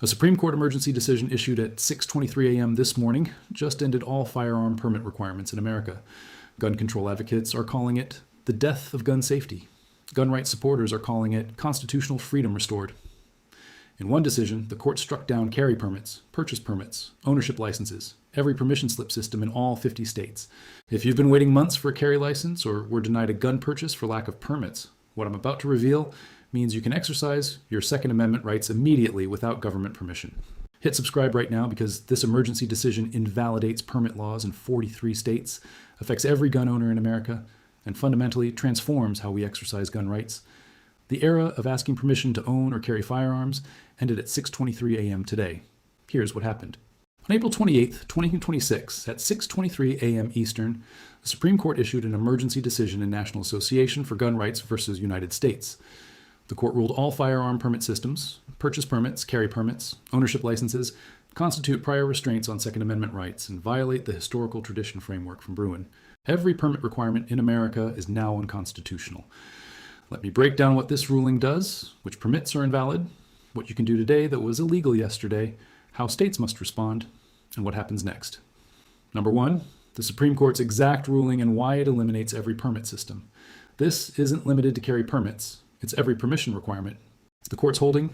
A Supreme Court emergency decision issued at 6:23 a.m. this morning just ended all firearm permit requirements in America. Gun control advocates are calling it the death of gun safety. Gun rights supporters are calling it constitutional freedom restored. In one decision, the court struck down carry permits, purchase permits, ownership licenses, every permission slip system in all 50 states. If you've been waiting months for a carry license or were denied a gun purchase for lack of permits, what I'm about to reveal means you can exercise your Second Amendment rights immediately without government permission. Hit subscribe right now because this emergency decision invalidates permit laws in 43 states, affects every gun owner in America, and fundamentally transforms how we exercise gun rights. The era of asking permission to own or carry firearms ended at 6:23 a.m. today. Here's what happened. On April 28, 2026, at 6:23 a.m. Eastern, the Supreme Court issued an emergency decision in National Association for Gun Rights versus United States. The court ruled all firearm permit systems, purchase permits, carry permits, ownership licenses, constitute prior restraints on Second Amendment rights and violate the historical tradition framework from Bruin. Every permit requirement in America is now unconstitutional. Let me break down what this ruling does, which permits are invalid, what you can do today that was illegal yesterday, how states must respond, and what happens next. Number one, the Supreme Court's exact ruling and why it eliminates every permit system. This isn't limited to carry permits. It's every permission requirement. The court's holding: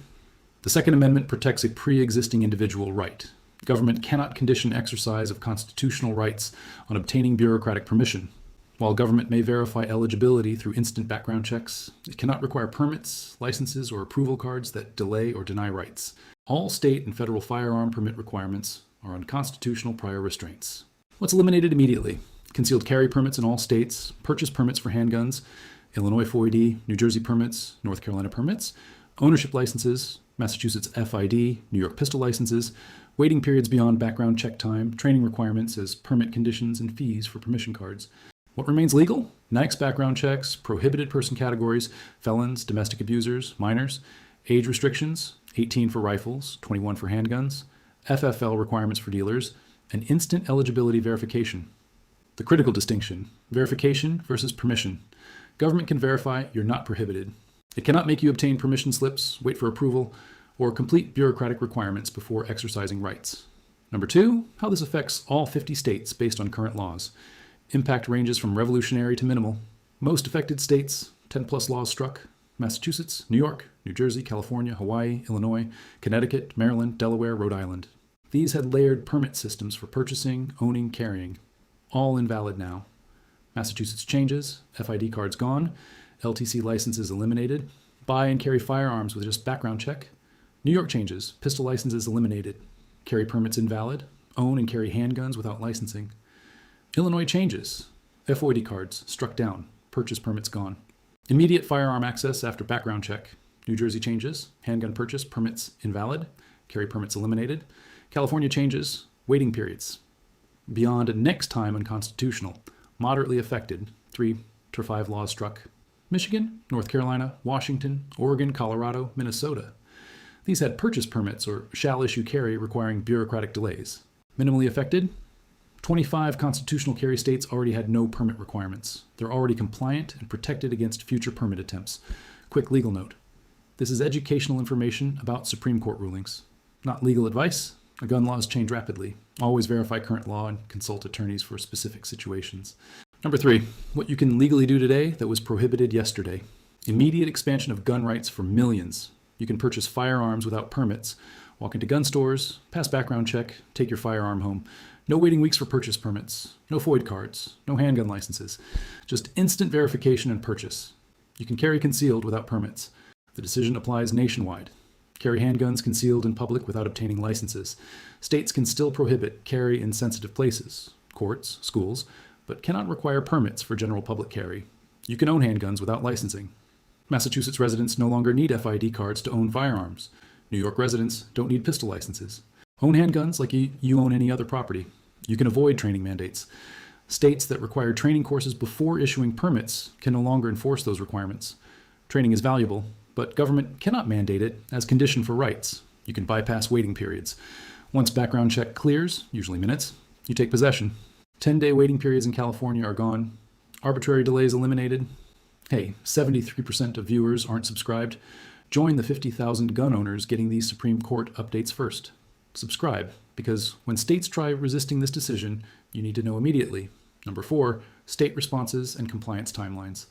the Second Amendment protects a pre-existing individual right. Government cannot condition exercise of constitutional rights on obtaining bureaucratic permission. While government may verify eligibility through instant background checks, it cannot require permits, licenses, or approval cards that delay or deny rights. All state and federal firearm permit requirements are unconstitutional prior restraints. What's eliminated immediately? Concealed carry permits in all states, purchase permits for handguns, Illinois FOID, New Jersey permits, North Carolina permits, ownership licenses, Massachusetts FID, New York pistol licenses, waiting periods beyond background check time, training requirements as permit conditions, and fees for permission cards. What remains legal? NICS background checks, prohibited person categories, felons, domestic abusers, minors, age restrictions, 18 for rifles, 21 for handguns, FFL requirements for dealers, and instant eligibility verification. The critical distinction: verification versus permission. Government can verify you're not prohibited. It cannot make you obtain permission slips, wait for approval, or complete bureaucratic requirements before exercising rights. Number two, how this affects all 50 states based on current laws. Impact ranges from revolutionary to minimal. Most affected states, 10 plus laws struck: Massachusetts, New York, New Jersey, California, Hawaii, Illinois, Connecticut, Maryland, Delaware, Rhode Island. These had layered permit systems for purchasing, owning, carrying. All invalid now. Massachusetts changes: FID cards gone, LTC licenses eliminated, buy and carry firearms with just background check. New York changes: pistol licenses eliminated, carry permits invalid, own and carry handguns without licensing. Illinois changes: FOID cards struck down, purchase permits gone. Immediate firearm access after background check. New Jersey changes: handgun purchase permits invalid, carry permits eliminated. California changes: waiting periods. Beyond next time unconstitutional. Moderately affected: 3 to 5 laws struck. Michigan, North Carolina, Washington, Oregon, Colorado, Minnesota. These had purchase permits or shall issue carry requiring bureaucratic delays. Minimally affected: 25 constitutional carry states already had no permit requirements. They're already compliant and protected against future permit attempts. Quick legal note: this is educational information about Supreme Court rulings, not legal advice. Gun laws change rapidly. Always verify current law and consult attorneys for specific situations. Number three, what you can legally do today that was prohibited yesterday. Immediate expansion of gun rights for millions. You can purchase firearms without permits, walk into gun stores, pass background check, take your firearm home. No waiting weeks for purchase permits, no FOID cards, no handgun licenses. Just instant verification and purchase. You can carry concealed without permits. The decision applies nationwide. Carry handguns concealed in public without obtaining licenses. States can still prohibit carry in sensitive places, courts, schools, but cannot require permits for general public carry. You can own handguns without licensing. Massachusetts residents no longer need FID cards to own firearms. New York residents don't need pistol licenses. Own handguns like you own any other property. You can avoid training mandates. States that require training courses before issuing permits can no longer enforce those requirements. Training is valuable, but government cannot mandate it as condition for rights. You can bypass waiting periods. Once background check clears, usually minutes, you take possession. 10-day waiting periods in California are gone. Arbitrary delays eliminated. Hey, 73% of viewers aren't subscribed. Join the 50,000 gun owners getting these Supreme Court updates first. Subscribe, because when states try resisting this decision, you need to know immediately. Number 4, state responses and compliance timelines.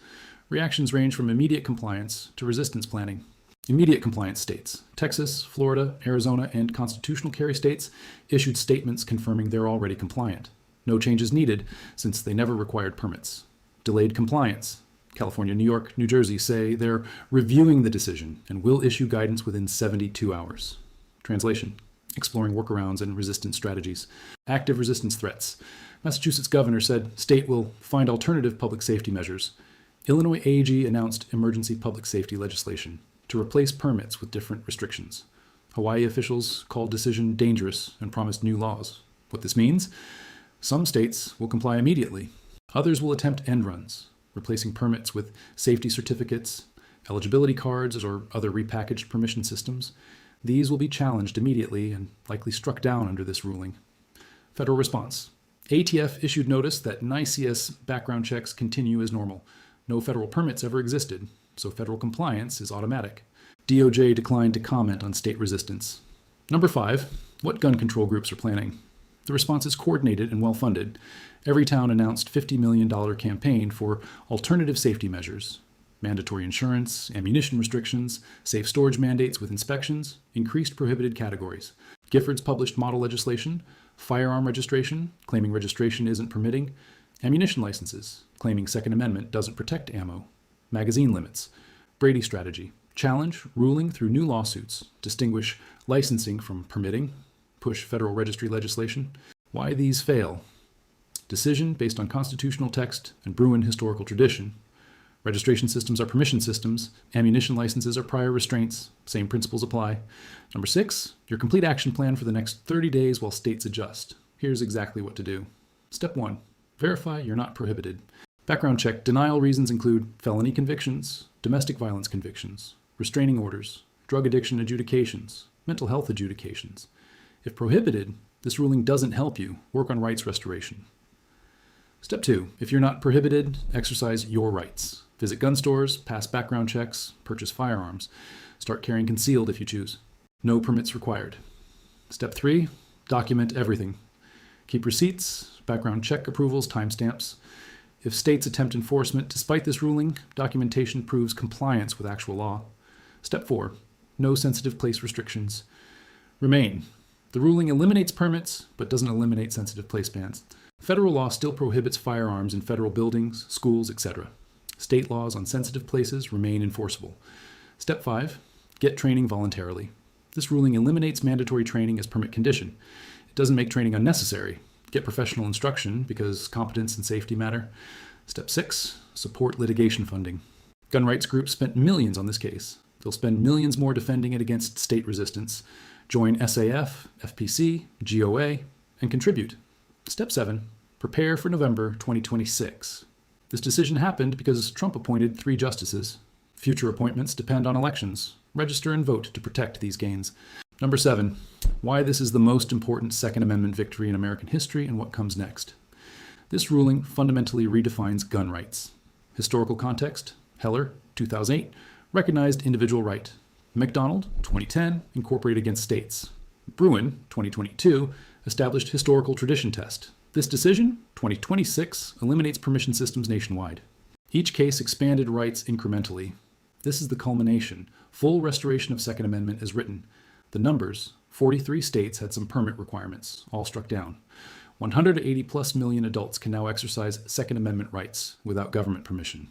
Reactions range from immediate compliance to resistance planning. Immediate compliance states, Texas, Florida, Arizona, and constitutional carry states issued statements confirming they're already compliant. No changes needed, since they never required permits. Delayed compliance. California, New York, New Jersey say they're reviewing the decision and will issue guidance within 72 hours. Translation: exploring workarounds and resistance strategies. Active resistance threats. Massachusetts governor said state will find alternative public safety measures. Illinois AG announced emergency public safety legislation to replace permits with different restrictions. Hawaii officials called decision dangerous and promised new laws. What this means? Some states will comply immediately. Others will attempt end runs, replacing permits with safety certificates, eligibility cards, or other repackaged permission systems. These will be challenged immediately and likely struck down under this ruling. Federal response. ATF issued notice that NICS background checks continue as normal. No federal permits ever existed, so federal compliance is automatic. DOJ declined to comment on state resistance. Number 5, what gun control groups are planning? The response is coordinated and well-funded. Every town announced $50 million campaign for alternative safety measures. Mandatory insurance, ammunition restrictions, safe storage mandates with inspections, increased prohibited categories. Giffords published model legislation, firearm registration, claiming registration isn't permitting, ammunition licenses, claiming Second Amendment doesn't protect ammo, magazine limits, Brady strategy, challenge ruling through new lawsuits, distinguish licensing from permitting, push federal registry legislation. Why these fail? Decision based on constitutional text and Bruin historical tradition. Registration systems are permission systems. Ammunition licenses are prior restraints. Same principles apply. Number 6, your complete action plan for the next 30 days while states adjust. Here's exactly what to do. Step 1, verify you're not prohibited. Background check denial reasons include felony convictions, domestic violence convictions, restraining orders, drug addiction adjudications, mental health adjudications. If prohibited, this ruling doesn't help you. Work on rights restoration. Step 2, if you're not prohibited, exercise your rights. Visit gun stores, pass background checks, purchase firearms. Start carrying concealed if you choose. No permits required. Step 3, document everything. Keep receipts, background check approvals, timestamps. If states attempt enforcement despite this ruling, documentation proves compliance with actual law. Step 4, no sensitive place restrictions. Remain. The ruling eliminates permits, but doesn't eliminate sensitive place bans. Federal law still prohibits firearms in federal buildings, schools, etc. State laws on sensitive places remain enforceable. Step 5, get training voluntarily. This ruling eliminates mandatory training as permit condition. It doesn't make training unnecessary. Get professional instruction because competence and safety matter. Step 6, support litigation funding. Gun rights groups spent millions on this case. They'll spend millions more defending it against state resistance. Join SAF, FPC, GOA, and contribute. Step 7, prepare for November 2026. This decision happened because Trump appointed 3 justices. Future appointments depend on elections. Register and vote to protect these gains. Number 7, why this is the most important Second Amendment victory in American history and what comes next. This ruling fundamentally redefines gun rights. Historical context: Heller, 2008, recognized individual right. McDonald, 2010, incorporated against states. Bruin, 2022, established historical tradition test. This decision, 2026, eliminates permission systems nationwide. Each case expanded rights incrementally. This is the culmination. Full restoration of Second Amendment is written. The numbers: 43 states had some permit requirements, all struck down. 180 plus million adults can now exercise Second Amendment rights without government permission.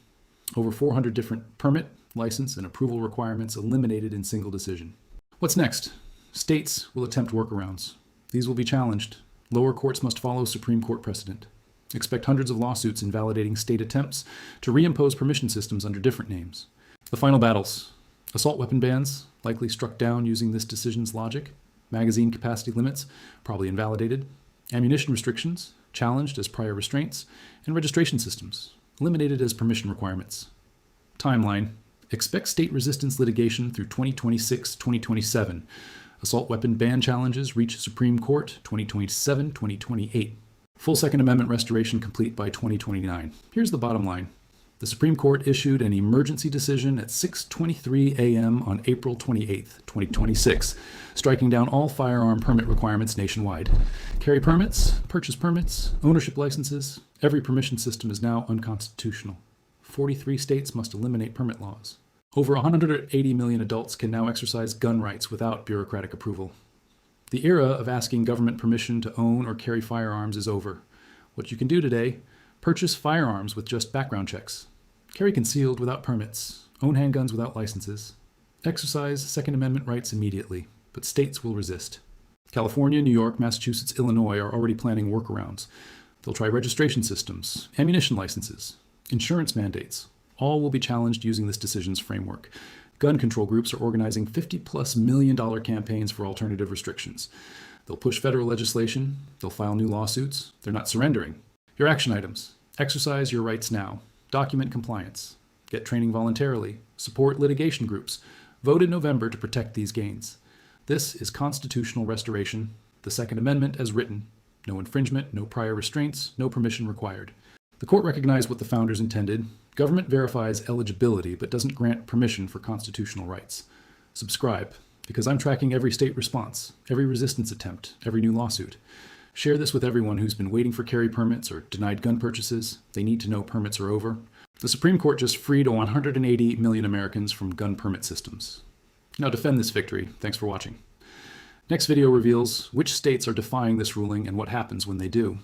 Over 400 different permit, license, and approval requirements eliminated in single decision. What's next? States will attempt workarounds. These will be challenged. Lower courts must follow Supreme Court precedent. Expect hundreds of lawsuits invalidating state attempts to reimpose permission systems under different names. The final battles: assault weapon bans, likely struck down using this decision's logic. Magazine capacity limits, probably invalidated. Ammunition restrictions, challenged as prior restraints. And registration systems, eliminated as permission requirements. Timeline: expect state resistance litigation through 2026-2027. Assault weapon ban challenges reach Supreme Court 2027-2028. Full Second Amendment restoration complete by 2029. Here's the bottom line. The Supreme Court issued an emergency decision at 6:23 a.m. on April 28, 2026, striking down all firearm permit requirements nationwide. Carry permits, purchase permits, ownership licenses, every permission system is now unconstitutional. 43 states must eliminate permit laws. Over 180 million adults can now exercise gun rights without bureaucratic approval. The era of asking government permission to own or carry firearms is over. What you can do today: purchase firearms with just background checks, carry concealed without permits, own handguns without licenses, exercise Second Amendment rights immediately, but states will resist. California, New York, Massachusetts, Illinois are already planning workarounds. They'll try registration systems, ammunition licenses, insurance mandates. All will be challenged using this decision's framework. Gun control groups are organizing $50+ million campaigns for alternative restrictions. They'll push federal legislation. They'll file new lawsuits. They're not surrendering. Your action items: exercise your rights now. Document compliance. Get training voluntarily. Support litigation groups. Vote in November to protect these gains. This is constitutional restoration. The Second Amendment as written. No infringement, no prior restraints, no permission required. The court recognized what the founders intended. Government verifies eligibility, but doesn't grant permission for constitutional rights. Subscribe, because I'm tracking every state response, every resistance attempt, every new lawsuit. Share this with everyone who's been waiting for carry permits or denied gun purchases. They need to know permits are over. The Supreme Court just freed 180 million Americans from gun permit systems. Now defend this victory. Thanks for watching. Next video reveals which states are defying this ruling and what happens when they do.